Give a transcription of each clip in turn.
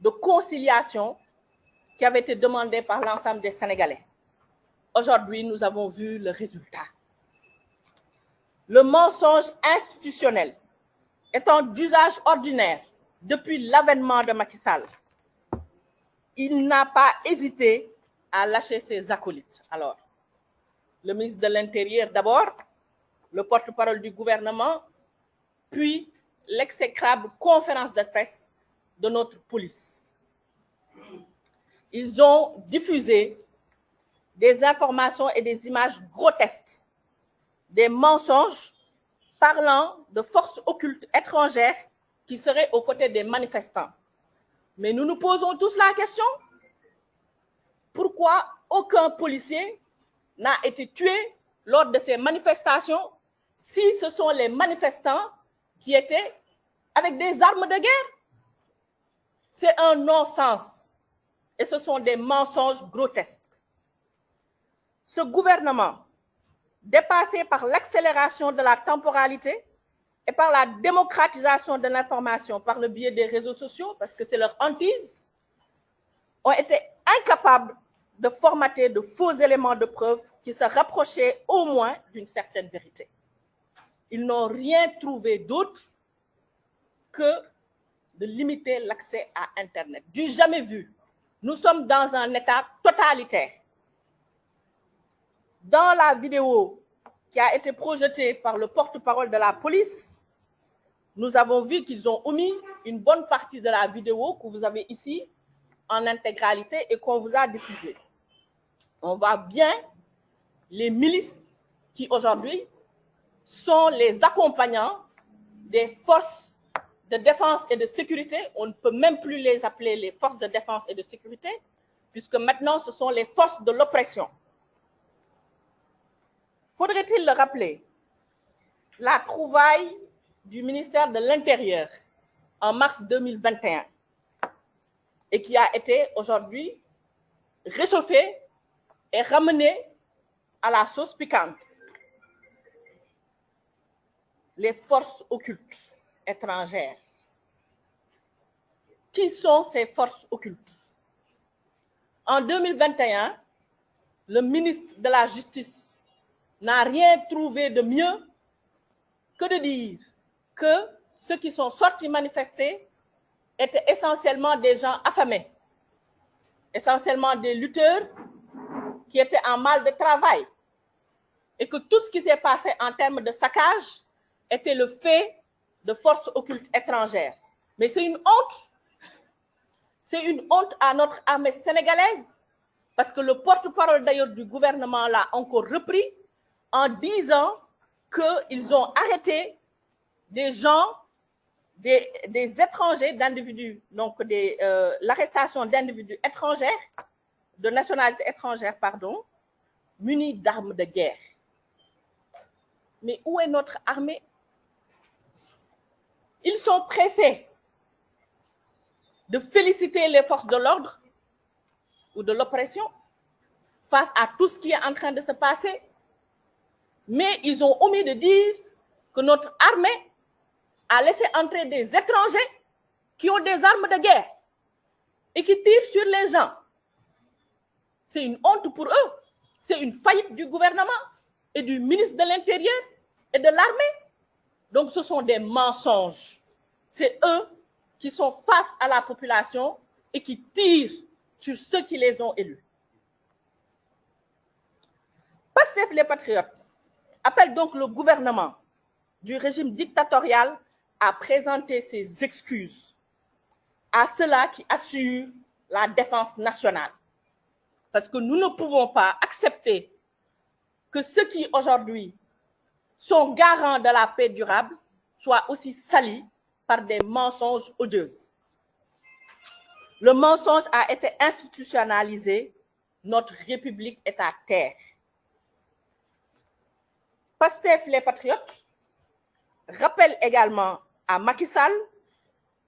de conciliation qui avait été demandé par l'ensemble des Sénégalais. Aujourd'hui, nous avons vu le résultat. Le mensonge institutionnel étant d'usage ordinaire depuis l'avènement de Macky Sall, il n'a pas hésité à lâcher ses acolytes. Alors, le ministre de l'Intérieur d'abord, le porte-parole du gouvernement, puis l'exécrable conférence de presse de notre police. Ils ont diffusé des informations et des images grotesques, des mensonges parlant de forces occultes étrangères qui seraient aux côtés des manifestants. Mais nous nous posons tous la question, pourquoi aucun policier n'a été tué lors de ces manifestations si ce sont les manifestants qui étaient avec des armes de guerre? C'est un non-sens et ce sont des mensonges grotesques. Ce gouvernement, dépassé par l'accélération de la temporalité et par la démocratisation de l'information par le biais des réseaux sociaux, parce que c'est leur hantise, ont été incapables de formater de faux éléments de preuve qui se rapprochaient au moins d'une certaine vérité. Ils n'ont rien trouvé d'autre que de limiter l'accès à Internet. Du jamais vu. Nous sommes dans un état totalitaire. Dans la vidéo qui a été projetée par le porte-parole de la police, nous avons vu qu'ils ont omis une bonne partie de la vidéo que vous avez ici en intégralité et qu'on vous a diffusée. On voit bien les milices qui aujourd'hui sont les accompagnants des forces de défense et de sécurité. On ne peut même plus les appeler les forces de défense et de sécurité, puisque maintenant ce sont les forces de l'oppression. Faudrait-il le rappeler, la trouvaille du ministère de l'Intérieur en mars 2021 et qui a été aujourd'hui réchauffée et ramenée à la sauce piquante. Les forces occultes étrangères. Qui sont ces forces occultes? En 2021, le ministre de la Justice n'a rien trouvé de mieux que de dire que ceux qui sont sortis manifester étaient essentiellement des gens affamés, essentiellement des lutteurs qui étaient en mal de travail, et que tout ce qui s'est passé en termes de saccage était le fait de forces occultes étrangères. Mais c'est une honte. C'est une honte à notre armée sénégalaise, parce que le porte-parole d'ailleurs du gouvernement l'a encore repris en disant qu'ils ont arrêté des gens, des étrangers, d'individus, donc l'arrestation d'individus étrangers, de nationalité étrangère, pardon, munis d'armes de guerre. Mais où est notre armée? Ils sont pressés de féliciter les forces de l'ordre ou de l'oppression face à tout ce qui est en train de se passer. Mais ils ont omis de dire que notre armée a laissé entrer des étrangers qui ont des armes de guerre et qui tirent sur les gens. C'est une honte pour eux. C'est une faillite du gouvernement et du ministre de l'Intérieur et de l'armée. Donc ce sont des mensonges. C'est eux qui sont face à la population et qui tirent sur ceux qui les ont élus. Pastef les Patriotes appellent donc le gouvernement du régime dictatorial à présenter ses excuses à ceux-là qui assurent la défense nationale. Parce que nous ne pouvons pas accepter que ceux qui aujourd'hui sont garants de la paix durable soient aussi salis par des mensonges odieux. Le mensonge a été institutionnalisé, notre République est à terre. Pastef les Patriotes rappelle également à Macky Sall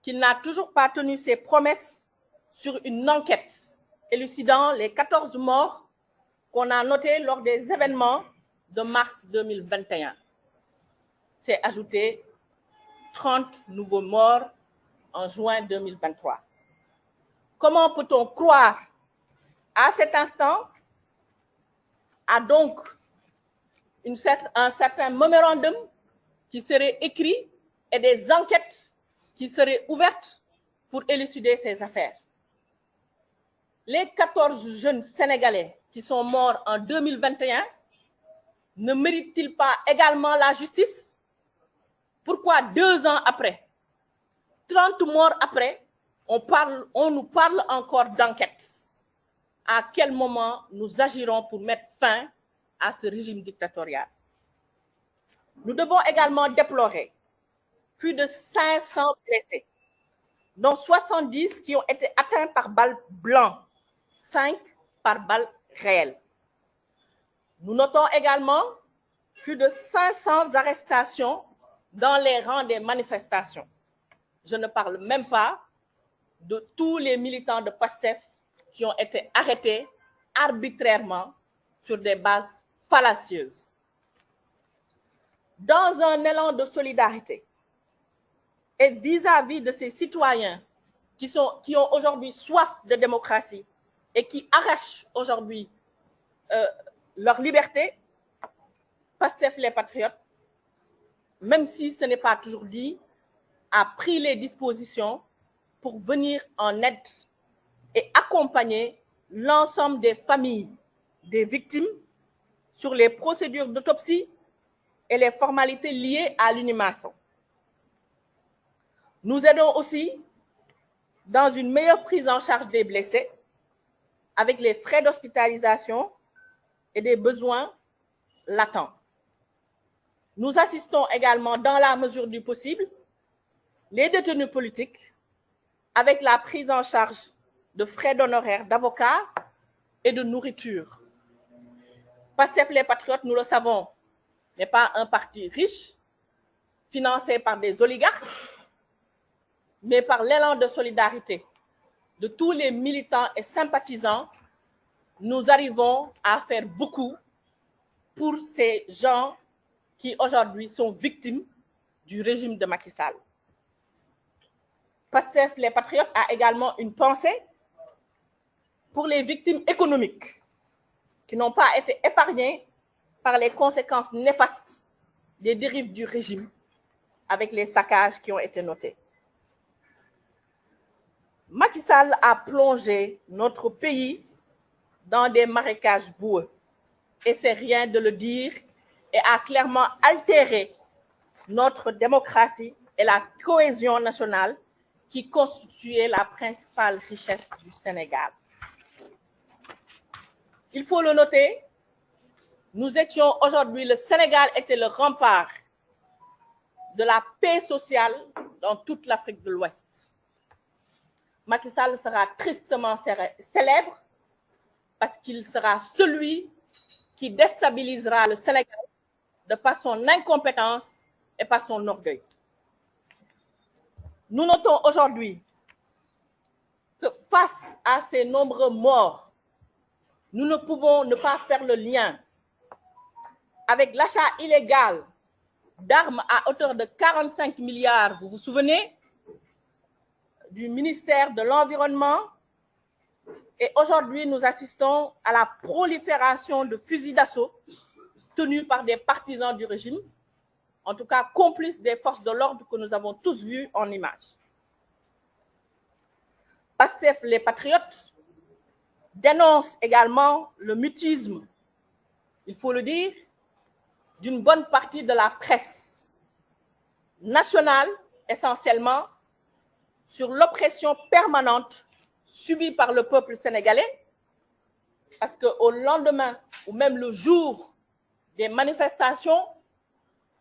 qu'il n'a toujours pas tenu ses promesses sur une enquête élucidant les 14 morts qu'on a notés lors des événements de mars 2021. C'est ajouté 30 nouveaux morts en juin 2023. comment peut-on croire à cet instant à donc un certain mémorandum qui serait écrit et des enquêtes qui seraient ouvertes pour élucider ces affaires? Les 14 jeunes Sénégalais qui sont morts en 2021 ne méritent-ils pas également la justice? Pourquoi 2 ans après, 30 morts après, on nous parle encore d'enquête? À quel moment nous agirons pour mettre fin à ce régime dictatorial? Nous devons également déplorer plus de 500 blessés, dont 70 qui ont été atteints par balles blanches, 5 par balles réelles. Nous notons également plus de 500 arrestations dans les rangs des manifestations. Je ne parle même pas de tous les militants de PASTEF qui ont été arrêtés arbitrairement sur des bases fallacieuses. Dans un élan de solidarité et vis-à-vis de ces citoyens qui ont aujourd'hui soif de démocratie et qui arrachent aujourd'hui leur liberté, PASTEF les Patriotes, même si ce n'est pas toujours dit, a pris les dispositions pour venir en aide et accompagner l'ensemble des familles des victimes sur les procédures d'autopsie et les formalités liées à l'inhumation. Nous aidons aussi dans une meilleure prise en charge des blessés avec les frais d'hospitalisation et des besoins latents. Nous assistons également, dans la mesure du possible, les détenus politiques avec la prise en charge de frais d'honoraires d'avocats et de nourriture. PASTEF les Patriotes, nous le savons, n'est pas un parti riche, financé par des oligarques, mais par l'élan de solidarité de tous les militants et sympathisants. Nous arrivons à faire beaucoup pour ces gens qui aujourd'hui sont victimes du régime de Macky Sall. PASTEF les Patriotes a également une pensée pour les victimes économiques qui n'ont pas été épargnées par les conséquences néfastes des dérives du régime avec les saccages qui ont été notés. Macky Sall a plongé notre pays dans des marécages boueux, et c'est rien de le dire, et a clairement altéré notre démocratie et la cohésion nationale qui constituait la principale richesse du Sénégal. Il faut le noter, nous étions aujourd'hui, le Sénégal était le rempart de la paix sociale dans toute l'Afrique de l'Ouest. Macky Sall sera tristement célèbre parce qu'il sera celui qui déstabilisera le Sénégal de par son incompétence et par son orgueil. Nous notons aujourd'hui que face à ces nombreux morts, nous ne pouvons ne pas faire le lien avec l'achat illégal d'armes à hauteur de 45 milliards, vous vous souvenez, du ministère de l'Environnement. Et aujourd'hui, nous assistons à la prolifération de fusils d'assaut tenus par des partisans du régime, en tout cas complices des forces de l'ordre que nous avons tous vus en images. PASTEF les Patriotes dénoncent également le mutisme, il faut le dire, d'une bonne partie de la presse nationale, essentiellement, sur l'oppression permanente subie par le peuple sénégalais, parce qu'au lendemain ou même le jour des manifestations,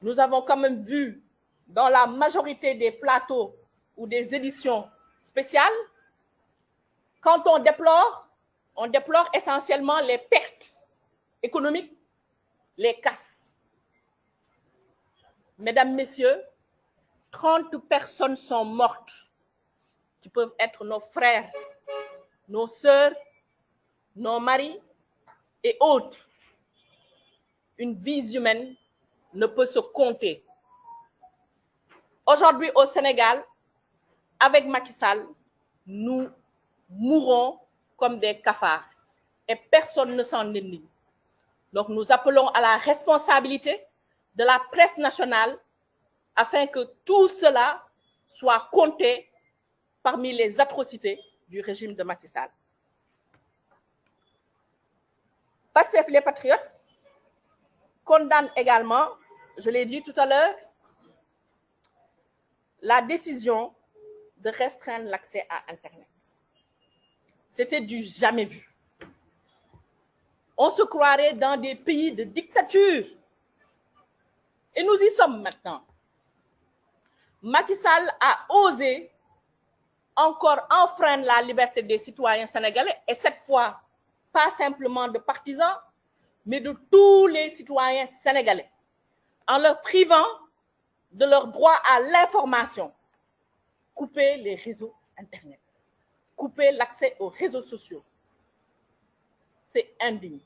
nous avons quand même vu dans la majorité des plateaux ou des éditions spéciales, quand on déplore essentiellement les pertes économiques, les casses. Mesdames, Messieurs, 30 personnes sont mortes, qui peuvent être nos frères, nos sœurs, nos maris et autres. Une vie humaine ne peut se compter. Aujourd'hui au Sénégal, avec Macky Sall, nous mourront comme des cafards et personne ne s'en énime. Donc nous appelons à la responsabilité de la presse nationale afin que tout cela soit compté parmi les atrocités du régime de Macky Sall. Pastef les Patriotes condamne également, je l'ai dit tout à l'heure, la décision de restreindre l'accès à Internet. C'était du jamais vu. On se croirait dans des pays de dictature. Et nous y sommes maintenant. Macky Sall a osé encore enfreindre la liberté des citoyens sénégalais, et cette fois, pas simplement de partisans, mais de tous les citoyens sénégalais, en leur privant de leur droit à l'information. Couper les réseaux Internet, couper l'accès aux réseaux sociaux. C'est indigne.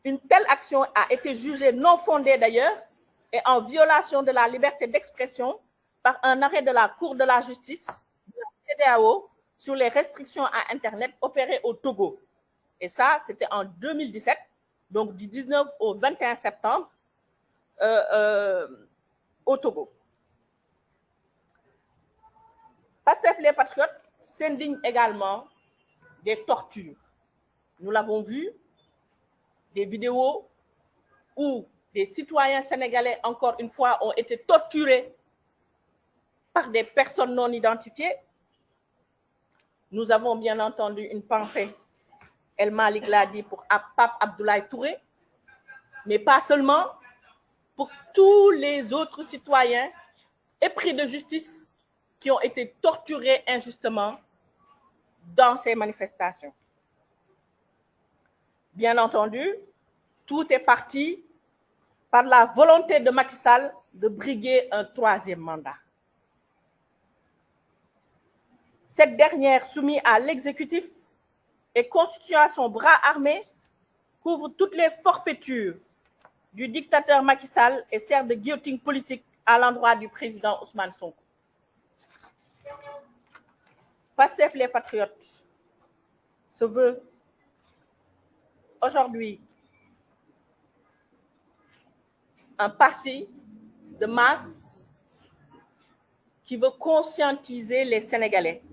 Une telle action a été jugée non fondée d'ailleurs et en violation de la liberté d'expression par un arrêt de la Cour de la justice de la CEDEAO sur les restrictions à Internet opérées au Togo. Et ça, c'était en 2017, donc du 19 au 21 septembre, au Togo. Pastef les Patriotes s'indignent également des tortures. Nous l'avons vu, des vidéos où des citoyens sénégalais, encore une fois, ont été torturés par des personnes non identifiées. Nous avons bien entendu une pensée, El Malik l'a dit, pour Pape Abdoulaye Touré, mais pas seulement, pour tous les autres citoyens épris de justice qui ont été torturés injustement dans ces manifestations. Bien entendu, tout est parti par la volonté de Macky Sall de briguer un troisième mandat. Cette dernière, soumise à l'exécutif et constituée à son bras armé, couvre toutes les forfaitures du dictateur Macky Sall et sert de guillotine politique à l'endroit du président Ousmane Sonko. Pastef les Patriotes se veut aujourd'hui un parti de masse qui veut conscientiser les Sénégalais.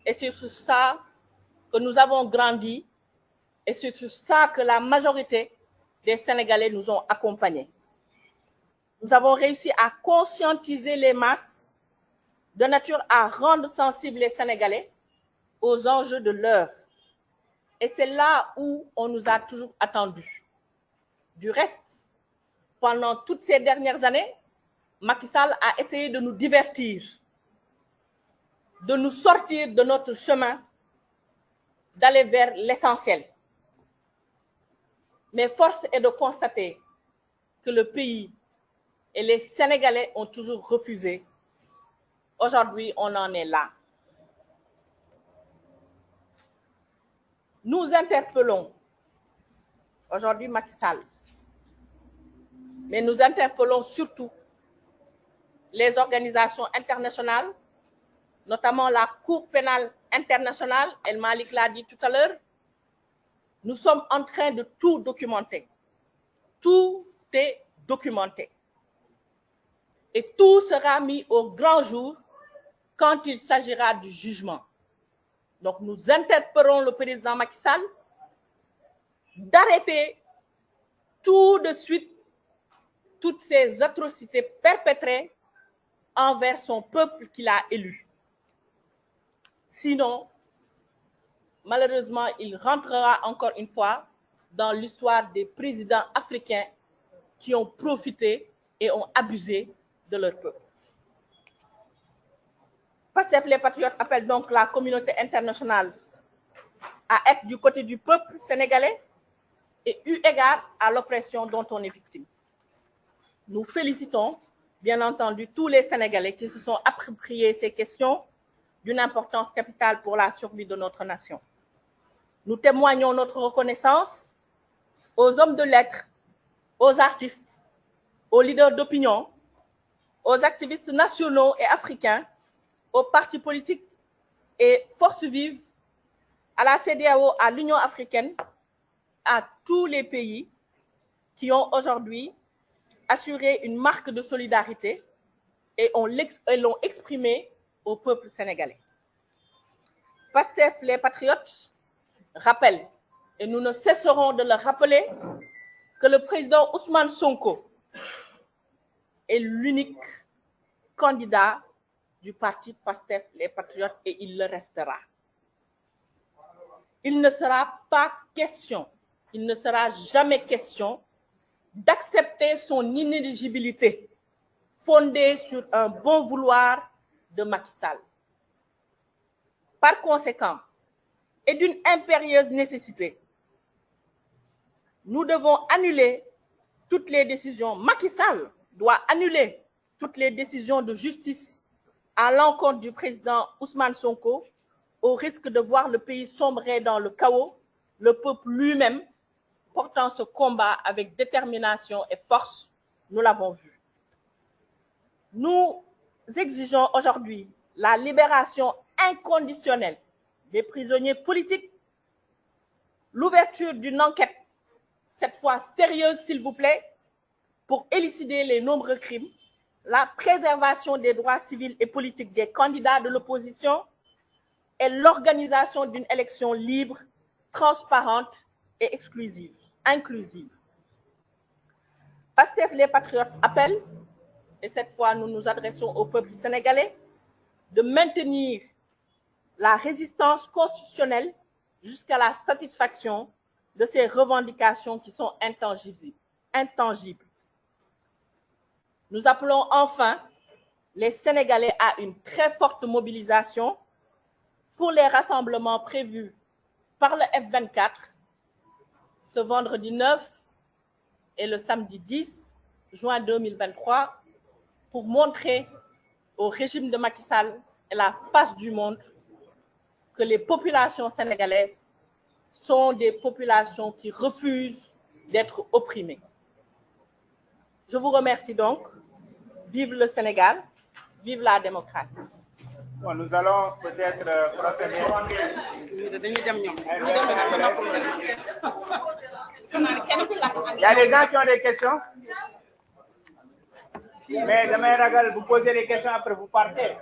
Et c'est sur ça que nous avons grandi et c'est sur ça que la majorité des Sénégalais nous ont accompagnés. Nous avons réussi à conscientiser les masses de nature à rendre sensibles les Sénégalais aux enjeux de l'heure. Et c'est là où on nous a toujours attendus. Du reste, pendant toutes ces dernières années, Macky Sall a essayé de nous divertir, de nous sortir de notre chemin, d'aller vers l'essentiel. Mais force est de constater que le pays et les Sénégalais ont toujours refusé. Aujourd'hui, on en est là. Nous interpellons aujourd'hui Macky Sall, mais nous interpellons surtout les organisations internationales, notamment la Cour pénale internationale, El Malik l'a dit tout à l'heure. Nous sommes en train de tout documenter. Tout est documenté. Et tout sera mis au grand jour quand il s'agira du jugement. Donc nous interpellons le président Macky Sall d'arrêter tout de suite toutes ces atrocités perpétrées envers son peuple qu'il a élu. Sinon, malheureusement, il rentrera encore une fois dans l'histoire des présidents africains qui ont profité et ont abusé de leur peuple. Pastef les Patriotes appellent donc la communauté internationale à être du côté du peuple sénégalais et eu égard à l'oppression dont on est victime. Nous félicitons, bien entendu, tous les Sénégalais qui se sont appropriés ces questions d'une importance capitale pour la survie de notre nation. Nous témoignons notre reconnaissance aux hommes de lettres, aux artistes, aux leaders d'opinion, aux activistes nationaux et africains, aux partis politiques et force vive à la CEDEAO, à l'Union africaine, à tous les pays qui ont aujourd'hui assuré une marque de solidarité et l'ont exprimé au peuple sénégalais. Pastef, les patriotes, rappellent, et nous ne cesserons de le rappeler, que le président Ousmane Sonko est l'unique candidat du parti Pastef, les patriotes, et il le restera. Il ne sera pas question, il ne sera jamais question d'accepter son inéligibilité fondée sur un bon vouloir de Macky Sall. Par conséquent, et d'une impérieuse nécessité, nous devons annuler toutes les décisions. Macky Sall doit annuler toutes les décisions de justice à l'encontre du président Ousmane Sonko, au risque de voir le pays sombrer dans le chaos, le peuple lui-même portant ce combat avec détermination et force, nous l'avons vu. Nous exigeons aujourd'hui la libération inconditionnelle des prisonniers politiques, l'ouverture d'une enquête, cette fois sérieuse s'il vous plaît, pour élucider les nombreux crimes, la préservation des droits civils et politiques des candidats de l'opposition et l'organisation d'une élection libre, transparente et inclusive. Pastef les patriotes appellent, et cette fois nous nous adressons au peuple sénégalais, de maintenir la résistance constitutionnelle jusqu'à la satisfaction de ces revendications qui sont intangibles. Nous appelons enfin les Sénégalais à une très forte mobilisation pour les rassemblements prévus par le F24 ce vendredi 9 et le samedi 10 juin 2023 pour montrer au régime de Macky Sall et la face du monde que les populations sénégalaises sont des populations qui refusent d'être opprimées. Je vous remercie donc. Vive le Sénégal, vive la démocratie. Bon, nous allons peut-être procéder. Il y a des gens qui ont des questions? Mais demain, Ragal, vous posez des questions après vous partez.